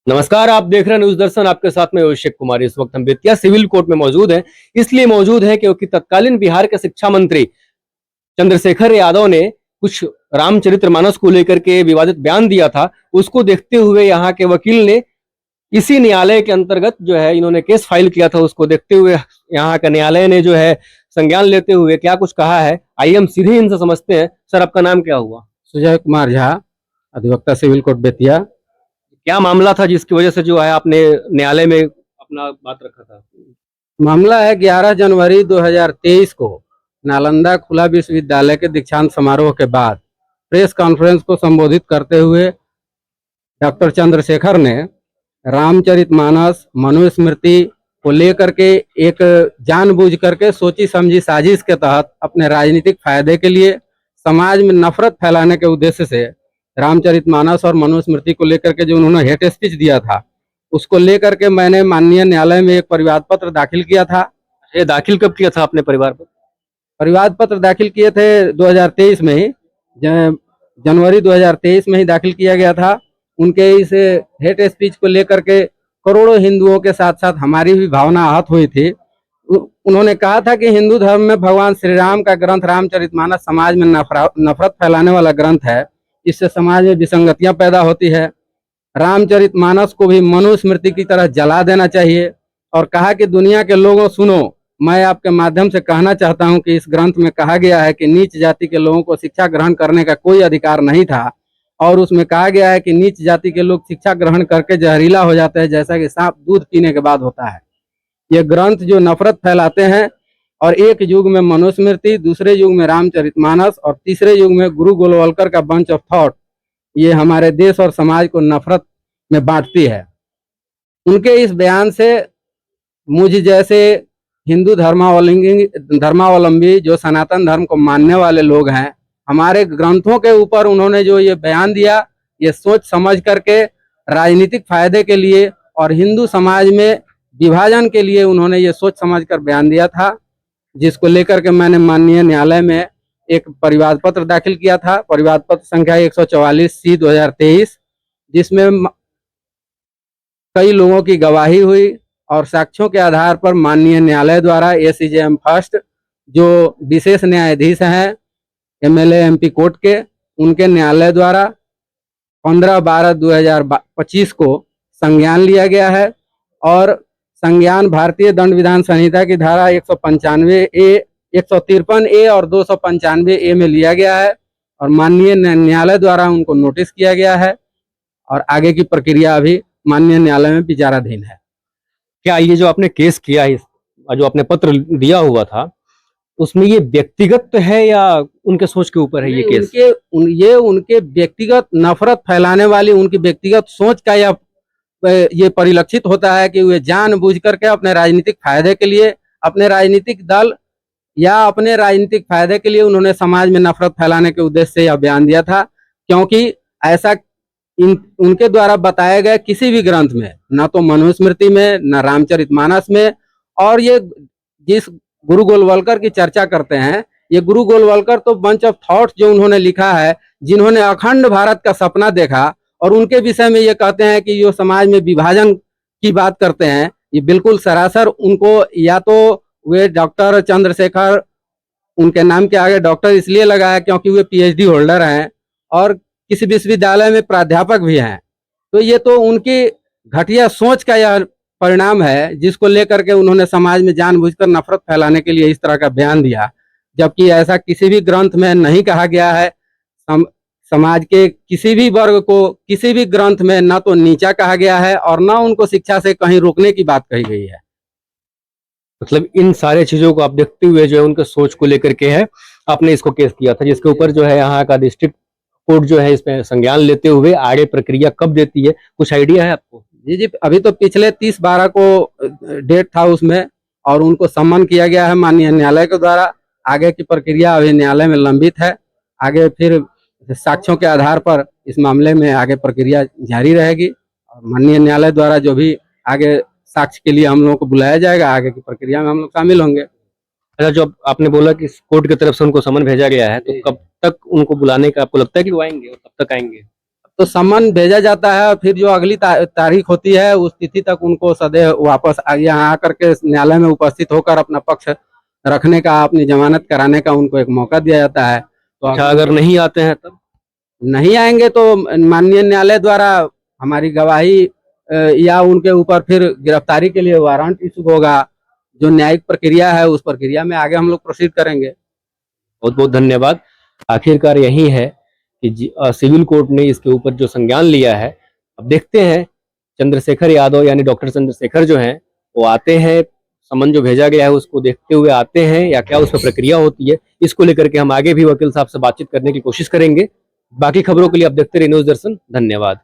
नमस्कार, आप देख रहे हैं न्यूज दर्शन। आपके साथ में अभिषेक कुमार। इस वक्त हम बेतिया सिविल कोर्ट में मौजूद हैं। इसलिए मौजूद है क्योंकि तत्कालीन बिहार के शिक्षा मंत्री चंद्रशेखर यादव ने कुछ रामचरितमानस को लेकर के विवादित बयान दिया था। उसको देखते हुए यहाँ के वकील ने इसी न्यायालय के अंतर्गत जो है इन्होंने केस फाइल किया था। उसको देखते हुए यहाँ का न्यायालय ने जो है संज्ञान लेते हुए क्या कुछ कहा है, आइए हम सीधे इनसे समझते हैं। सर, आपका नाम क्या हुआ? सुजय कुमार झा, अधिवक्ता सिविल कोर्ट बेतिया। क्या मामला था जिसकी वजह से जो है आपने न्यायालय में अपना बात रखा था? मामला है 11 जनवरी 2023 को नालंदा खुला विश्वविद्यालय के दीक्षांत समारोह के बाद प्रेस कॉन्फ्रेंस को संबोधित करते हुए डॉक्टर चंद्रशेखर ने रामचरितमानस मनुस्मृति को लेकर के एक जानबूझ करके सोची समझी साजिश के तहत अपने राजनीतिक फायदे के लिए समाज में नफरत फैलाने के उद्देश्य से रामचरितमानस और मनुस्मृति को लेकर के जो उन्होंने हेट स्पीच दिया था, उसको लेकर के मैंने माननीय न्यायालय में एक परिवाद पत्र दाखिल किया था। ये दाखिल कब किया था आपने परिवार पर? परिवाद पत्र दाखिल किए थे 2023 में ही, जनवरी 2023 में ही दाखिल किया गया था। उनके इस हेट स्पीच को लेकर के करोड़ों हिंदुओं के साथ साथ हमारी भी भावना आहत हुई थी। उन्होंने कहा था कि हिंदू धर्म में भगवान श्री राम का ग्रंथ रामचरितमानस समाज में नफरत फैलाने वाला ग्रंथ है। इससे समाज में विसंगतियां पैदा होती है। रामचरितमानस को भी मनुस्मृति की तरह जला देना चाहिए। और कहा कि दुनिया के लोगों, सुनो, मैं आपके माध्यम से कहना चाहता हूं कि इस ग्रंथ में कहा गया है कि नीच जाति के लोगों को शिक्षा ग्रहण करने का कोई अधिकार नहीं था। और उसमें कहा गया है कि नीच जाति के लोग शिक्षा ग्रहण करके जहरीला हो जाते हैं, जैसा कि सांप दूध पीने के बाद होता है। ये ग्रंथ जो नफरत फैलाते हैं, और एक युग में मनुस्मृति, दूसरे युग में रामचरितमानस और तीसरे युग में गुरु गोलवलकर का बंच ऑफ थॉट, ये हमारे देश और समाज को नफरत में बांटती है। उनके इस बयान से मुझ जैसे हिंदू धर्मावलंबी जो सनातन धर्म को मानने वाले लोग हैं, हमारे ग्रंथों के ऊपर उन्होंने जो ये बयान दिया, ये सोच समझ करके राजनीतिक फायदे के लिए और हिंदू समाज में विभाजन के लिए उन्होंने ये सोच समझकर बयान दिया था, जिसको लेकर के मैंने माननीय न्यायालय में एक परिवाद पत्र दाखिल किया था। परिवाद पत्र संख्या 144C 2023, जिसमें कई लोगों की गवाही हुई और साक्ष्यों के आधार पर माननीय न्यायालय द्वारा ACJM फर्स्ट, जो विशेष न्यायाधीश हैं MLA MP कोर्ट के, उनके न्यायालय द्वारा 15/12/2025 को संज्ञान लिया गया है। और संज्ञान भारतीय दंड विधान संहिता की धारा 195A, 153A और 295A में लिया गया है। और माननीय न्यायालय द्वारा उनको नोटिस किया गया है और आगे की प्रक्रिया अभी माननीय न्यायालय में विचाराधीन है। क्या ये जो आपने केस किया है, जो आपने पत्र दिया हुआ था, उसमें ये व्यक्तिगत है या उनके सोच के ऊपर है ये केस? ये उनके व्यक्तिगत नफरत फैलाने वाली उनकी व्यक्तिगत सोच का ये परिलक्षित होता है कि वे जानबूझ करके अपने राजनीतिक फायदे के लिए, अपने राजनीतिक दल या अपने राजनीतिक फायदे के लिए उन्होंने समाज में नफरत फैलाने के उद्देश्य से यह बयान दिया था। क्योंकि ऐसा उनके द्वारा बताए गए किसी भी ग्रंथ में, न तो मनुस्मृति में, न रामचरितमानस में, और ये जिस गुरु गोलवलकर की चर्चा करते हैं, ये गुरु गोलवलकर तो बंच ऑफ थॉट्स जो उन्होंने लिखा है, जिन्होंने अखंड भारत का सपना देखा, और उनके विषय में ये कहते हैं कि ये समाज में विभाजन की बात करते हैं, ये बिल्कुल सरासर उनको, या तो वे डॉक्टर चंद्रशेखर, उनके नाम के आगे डॉक्टर इसलिए लगा है क्योंकि वे PhD होल्डर हैं और किसी विश्वविद्यालय में प्राध्यापक भी हैं। तो ये तो उनकी घटिया सोच का यह परिणाम है, जिसको लेकर के उन्होंने समाज में जानबूझकर नफरत फैलाने के लिए इस तरह का बयान दिया, जबकि ऐसा किसी भी ग्रंथ में नहीं कहा गया है। समाज के किसी भी वर्ग को किसी भी ग्रंथ में न तो नीचा कहा गया है और न उनको शिक्षा से कहीं रोकने की बात कही गई है। मतलब इन सारे चीजों को आप देखते हुए जो है उनके सोच को लेकर के है आपने इसको केस किया था, जिसके ऊपर जो है यहाँ का डिस्ट्रिक्ट कोर्ट जो है इसमें संज्ञान लेते हुए आगे प्रक्रिया कब देती है, कुछ आइडिया है आपको? जी, अभी तो पिछले 30/12 को डेट था उसमें, और उनको सम्मन किया गया है माननीय न्यायालय के द्वारा। आगे की प्रक्रिया अभी न्यायालय में लंबित है। आगे फिर साक्ष्यों के आधार पर इस मामले में आगे प्रक्रिया जारी रहेगी, और माननीय न्यायालय द्वारा जो भी आगे साक्ष्य के लिए हम लोगों को बुलाया जाएगा, आगे की प्रक्रिया में हम लोग शामिल होंगे। अच्छा, जो आपने बोला कि कोर्ट की तरफ से उनको समन भेजा गया है, तो कब तक उनको बुलाने का आपको लगता है कि वो आएंगे और कब तक आएंगे? तो सम्मन भेजा जाता है और फिर जो अगली तारीख होती है उस तिथि तक उनको सदैव वापस यहाँ आकर के न्यायालय में उपस्थित होकर अपना पक्ष रखने का, अपनी जमानत कराने का उनको एक मौका दिया जाता है। तो अच्छा, अगर नहीं आते हैं तब? नहीं आएंगे तो माननीय न्यायालय द्वारा हमारी गवाही या उनके ऊपर फिर गिरफ्तारी के लिए वारंट इशू होगा। जो न्यायिक प्रक्रिया है उस प्रक्रिया में आगे हम लोग प्रोसीड करेंगे। बहुत बहुत धन्यवाद। आखिरकार यही है कि सिविल कोर्ट ने इसके ऊपर जो संज्ञान लिया है, अब देखते हैं चंद्रशेखर यादव यानी डॉक्टर चंद्रशेखर जो हैं वो आते हैं, समन जो भेजा गया है उसको देखते हुए आते हैं या क्या उस पर प्रक्रिया होती है, इसको लेकर के हम आगे भी वकील साहब से बातचीत करने की कोशिश करेंगे। बाकी खबरों के लिए आप देखते रहिए न्यूज़ दर्शन। धन्यवाद।